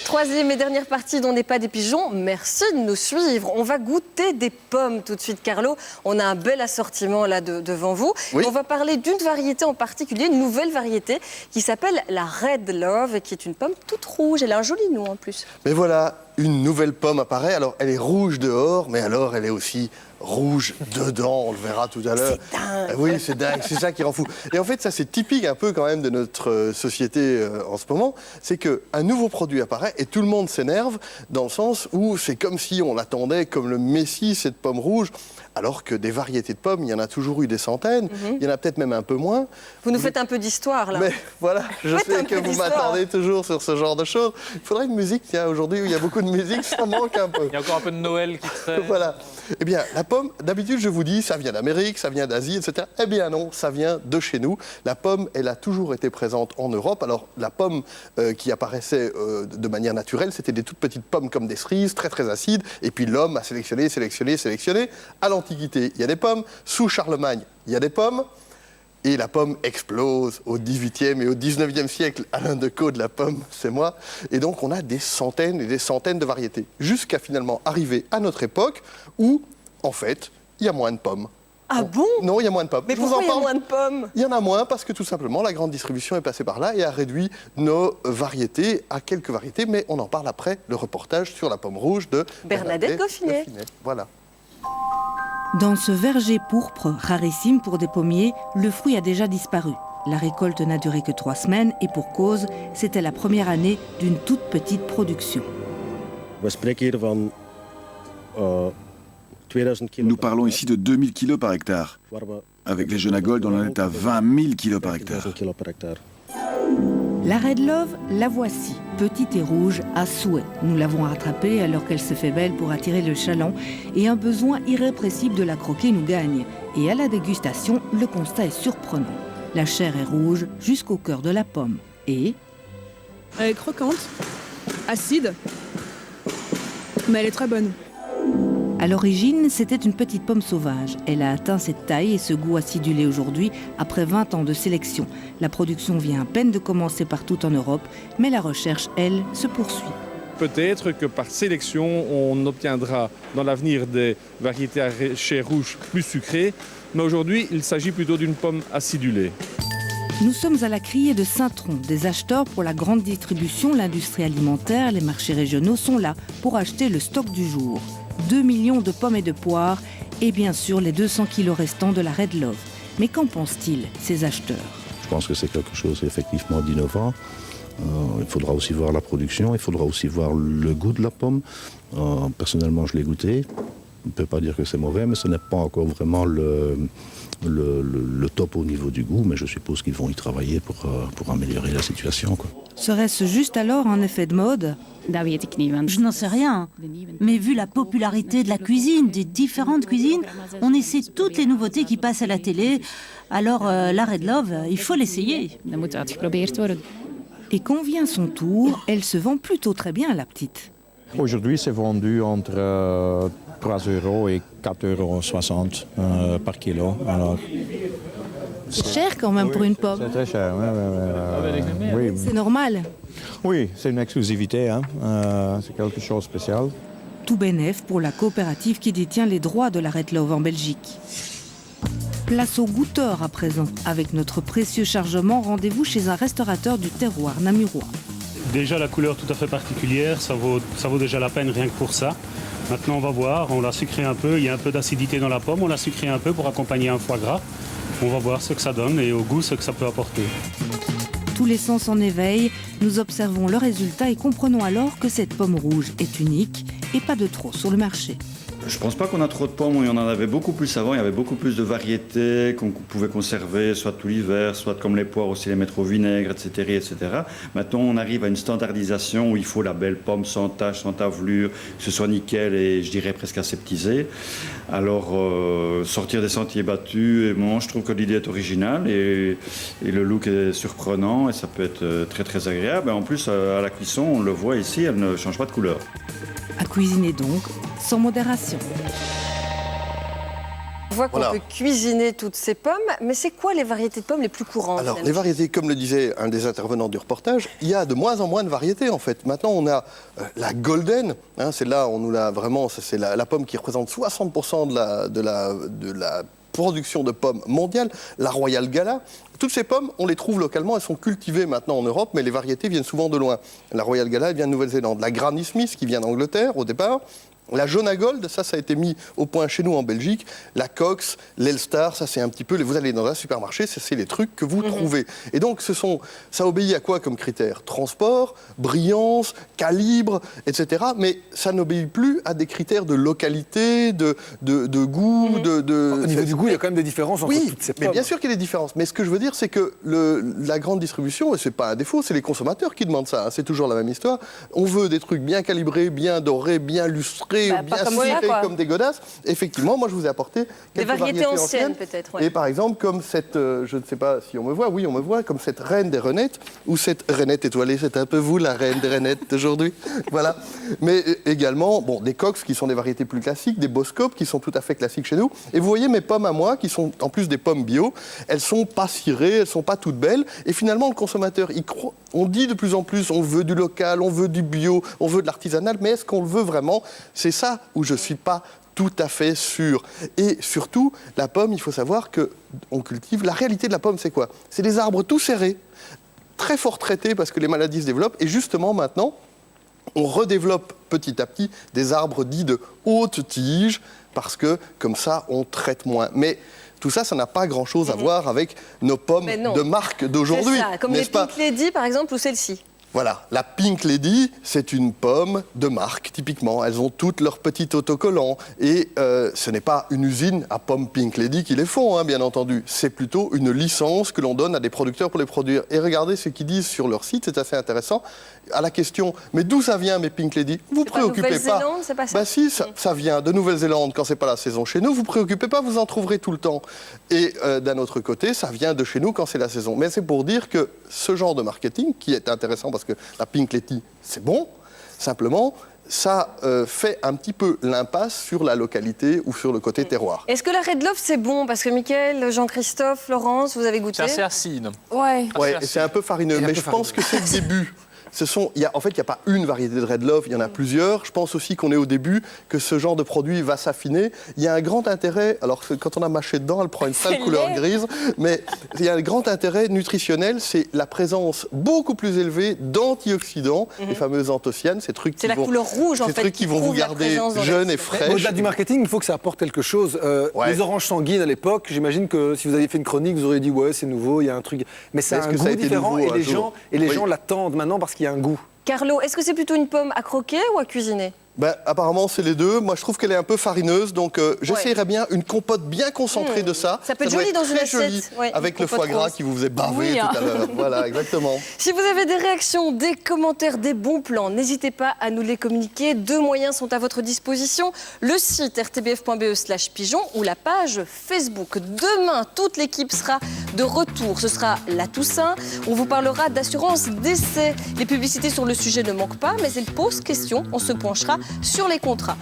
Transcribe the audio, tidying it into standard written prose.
Troisième et dernière partie dont n'est pas des pigeons. Merci de nous suivre. On va goûter des pommes tout de suite, Carlo. On a un bel assortiment là devant vous. Oui. On va parler d'une variété en particulier, une nouvelle variété qui s'appelle la Red Love et qui est une pomme toute rouge. Elle a un joli nom en plus. Mais voilà, une nouvelle pomme apparaît. Alors, elle est rouge dehors, mais alors elle est aussi rouge dedans, on le verra tout à l'heure. C'est dingue. Oui, c'est dingue, c'est ça qui rend fou. Et en fait, ça c'est typique un peu quand même de notre société en ce moment, c'est qu'un nouveau produit apparaît et tout le monde s'énerve dans le sens où c'est comme si on l'attendait comme le messie, cette pomme rouge, alors que des variétés de pommes, il y en a toujours eu des centaines, il y en a peut-être même un peu moins. Vous nous faites un peu d'histoire là. Mais voilà, je sais que vous m'attendez toujours sur ce genre de choses. Il faudrait une musique, tiens, aujourd'hui où il y a beaucoup de musique, ça manque un peu. Il y a encore un peu de Noël qui traîne. Voilà. Eh bien, la pomme, d'habitude, je vous dis, ça vient d'Amérique, ça vient d'Asie, etc. Eh bien non, ça vient de chez nous. La pomme, elle a toujours été présente en Europe. Alors, la pomme qui apparaissait de manière naturelle, c'était des toutes petites pommes comme des cerises, très très acides. Et puis l'homme a sélectionné. À l'Antiquité, il y a des pommes. Sous Charlemagne, il y a des pommes. Et la pomme explose au XVIIIe et au XIXe siècle. Alain Decaux de la pomme, c'est moi. Et donc, on a des centaines et des centaines de variétés. Jusqu'à finalement arriver à notre époque où, en fait, il y a moins de pommes. Ah bon? Non, il y a moins de pommes. Mais pourquoi il y a moins de pommes? Il y en a moins parce que tout simplement, la grande distribution est passée par là et a réduit nos variétés à quelques variétés. Mais on en parle après le reportage sur la pomme rouge de Bernadette Goffinet. Voilà. Dans ce verger pourpre, rarissime pour des pommiers, le fruit a déjà disparu. La récolte n'a duré que 3 semaines et pour cause, c'était la première année d'une toute petite production. Nous parlons ici de 2000 kg par hectare. Avec les jeunes à Gold, on en est à 20 000 kg par hectare. La Red Love, la voici, petite et rouge à souhait. Nous l'avons rattrapée alors qu'elle se fait belle pour attirer le chaland et un besoin irrépressible de la croquer nous gagne. Et à la dégustation, le constat est surprenant. La chair est rouge jusqu'au cœur de la pomme. Et... elle est croquante, acide, mais elle est très bonne. À l'origine, c'était une petite pomme sauvage. Elle a atteint cette taille et ce goût acidulé aujourd'hui après 20 ans de sélection. La production vient à peine de commencer partout en Europe, mais la recherche, elle, se poursuit. Peut-être que par sélection, on obtiendra dans l'avenir des variétés à chair rouge plus sucrées, mais aujourd'hui, il s'agit plutôt d'une pomme acidulée. Nous sommes à la criée de Saint-Tron. Des acheteurs pour la grande distribution, l'industrie alimentaire, les marchés régionaux sont là pour acheter le stock du jour. 2 millions de pommes et de poires et bien sûr les 200 kilos restants de la Red Love. Mais qu'en pensent-ils, ces acheteurs? Je pense que c'est quelque chose effectivement d'innovant. Il faudra aussi voir la production, il faudra aussi voir le goût de la pomme. Personnellement, je l'ai goûté. On ne peut pas dire que c'est mauvais, mais ce n'est pas encore vraiment le top au niveau du goût, mais je suppose qu'ils vont y travailler pour améliorer la situation, quoi. Serait-ce juste alors un effet de mode? Je n'en sais rien, mais vu la popularité de la cuisine, des différentes cuisines, on essaie toutes les nouveautés qui passent à la télé. Alors la Red Love, il faut l'essayer. Et quand vient son tour, elle se vend plutôt très bien, la petite. Aujourd'hui, c'est vendu entre 3 € et 4,60 € par kilo. Alors, c'est cher quand même pour une pomme. C'est très cher, oui. C'est normal. Oui, c'est une exclusivité, hein. C'est quelque chose de spécial. Tout bénef pour la coopérative qui détient les droits de la Red Love en Belgique. Place au goûteur à présent. Avec notre précieux chargement, rendez-vous chez un restaurateur du terroir namurois. Déjà la couleur tout à fait particulière, ça vaut déjà la peine rien que pour ça. Maintenant on va voir, on l'a sucré un peu, il y a un peu d'acidité dans la pomme, on l'a sucré un peu pour accompagner un foie gras. On va voir ce que ça donne et au goût ce que ça peut apporter. Tous les sens en éveil, nous observons le résultat et comprenons alors que cette pomme rouge est unique et pas de trop sur le marché. Je ne pense pas qu'on a trop de pommes, il y en avait beaucoup plus avant, il y avait beaucoup plus de variétés qu'on pouvait conserver, soit tout l'hiver, soit comme les poires aussi les mettre au vinaigre, etc., etc. Maintenant, on arrive à une standardisation où il faut la belle pomme sans tache, sans tavelure, que ce soit nickel et je dirais presque aseptisé. Alors, sortir des sentiers battus, et moi, je trouve que l'idée est originale et le look est surprenant et ça peut être très très agréable. Et en plus, à la cuisson, on le voit ici, elle ne change pas de couleur. À cuisiner donc, sans modération. On voit qu'on peut cuisiner toutes ces pommes, mais c'est quoi les variétés de pommes les plus courantes? Alors, les variétés, comme le disait un des intervenants du reportage, il y a de moins en moins de variétés, en fait. Maintenant, on a la Golden, hein, c'est là, on nous l'a vraiment, c'est la pomme qui représente 60% de la production de pommes mondiale, la Royal Gala. Toutes ces pommes, on les trouve localement, elles sont cultivées maintenant en Europe, mais les variétés viennent souvent de loin. La Royal Gala, elle vient de Nouvelle-Zélande. La Granny Smith, qui vient d'Angleterre au départ. La Jonagold, ça a été mis au point chez nous en Belgique. La Cox, l'Elstar, ça c'est un petit peu... Vous allez dans un supermarché, c'est les trucs que vous trouvez. Et donc, ça obéit à quoi comme critères? Transport, brillance, calibre, etc. Mais ça n'obéit plus à des critères de localité, de goût, Au niveau du goût, il y a quand même des différences entre toutes ces pommes. Mais bien sûr qu'il y a des différences. Mais ce que je veux dire, c'est que la grande distribution, et c'est pas un défaut, c'est les consommateurs qui demandent ça. Hein, c'est toujours la même histoire. On veut des trucs bien calibrés, bien dorés, bien lustrés, bien cirés comme des godasses. Effectivement, moi je vous ai apporté quelques variétés anciennes peut-être. Et par exemple, comme cette, je ne sais pas si on me voit, oui on me voit, comme cette reine des renettes, ou cette rainette étoilée, c'est un peu vous la reine des reinettes d'aujourd'hui. Voilà. Mais également, des Cox qui sont des variétés plus classiques, des Boskop qui sont tout à fait classiques chez nous. Et vous voyez mes pommes à moi, qui sont en plus des pommes bio, elles sont pas cirées, elles sont pas toutes belles. Et finalement, le consommateur, on dit de plus en plus, on veut du local, on veut du bio, on veut de l'artisanal, mais est-ce qu'on le veut vraiment? C'est ça où je ne suis pas tout à fait sûr. Et surtout, la pomme, il faut savoir qu'on cultive... La réalité de la pomme, c'est quoi? C'est des arbres tout serrés, très fort traités parce que les maladies se développent. Et justement, maintenant, on redéveloppe petit à petit des arbres dits de haute tige parce que, comme ça, on traite moins. Mais... tout ça, ça n'a pas grand-chose à voir avec nos pommes de marque d'aujourd'hui. C'est ça, comme les Pink Lady, par exemple, ou celle-ci. Voilà, la Pink Lady, c'est une pomme de marque, typiquement. Elles ont toutes leurs petits autocollants. Et ce n'est pas une usine à pommes Pink Lady qui les font, hein, bien entendu. C'est plutôt une licence que l'on donne à des producteurs pour les produire. Et regardez ce qu'ils disent sur leur site, c'est assez intéressant. À la question, mais d'où ça vient, mes Pink Lady? Vous préoccupez pas. Nouvelle-Zélande, c'est pas ça? Bah si, ça vient de Nouvelle-Zélande quand c'est pas la saison chez nous. Vous préoccupez pas, vous en trouverez tout le temps. Et d'un autre côté, ça vient de chez nous quand c'est la saison. Mais c'est pour dire que ce genre de marketing, qui est intéressant parce que la Pink Lady, c'est bon, simplement, ça fait un petit peu l'impasse sur la localité ou sur le côté terroir. Est-ce que la Red Love, c'est bon? Parce que Mickaël, Jean-Christophe, Laurence, vous avez goûté? C'est assez acide. Ouais, et c'est un peu farineux, mais je pense que c'est le début. En fait, il n'y a pas une variété de Red Love, il y en a plusieurs. Je pense aussi qu'on est au début, que ce genre de produit va s'affiner. Il y a un grand intérêt, alors quand on a mâché dedans, elle prend une sale couleur grise, mais il y a un grand intérêt nutritionnel, c'est la présence beaucoup plus élevée d'antioxydants, les fameuses anthocyanes, ces trucs la couleur rouge, en fait, trucs qui vont vous garder jeune et fraîche. Au-delà du marketing, il faut que ça apporte quelque chose. Les oranges sanguines à l'époque, j'imagine que si vous aviez fait une chronique, vous auriez dit ouais, c'est nouveau, il y a un truc. Mais c'est un goût différent et les gens l'attendent maintenant parce qu'il y a un goût. Carlo, est-ce que c'est plutôt une pomme à croquer ou à cuisiner? Apparemment, c'est les deux. Moi, je trouve qu'elle est un peu farineuse, donc j'essayerais bien une compote bien concentrée de ça. Ça peut être joli dans une assiette. Avec le foie gras qui vous faisait baver tout à l'heure. Voilà, exactement. Si vous avez des réactions, des commentaires, des bons plans, n'hésitez pas à nous les communiquer. 2 moyens sont à votre disposition. Le site rtbf.be/pigeon ou la page Facebook. Demain, toute l'équipe sera de retour. Ce sera la Toussaint. On vous parlera d'assurance décès. Les publicités sur le sujet ne manquent pas, mais elles posent question. On se penchera sur les contrats.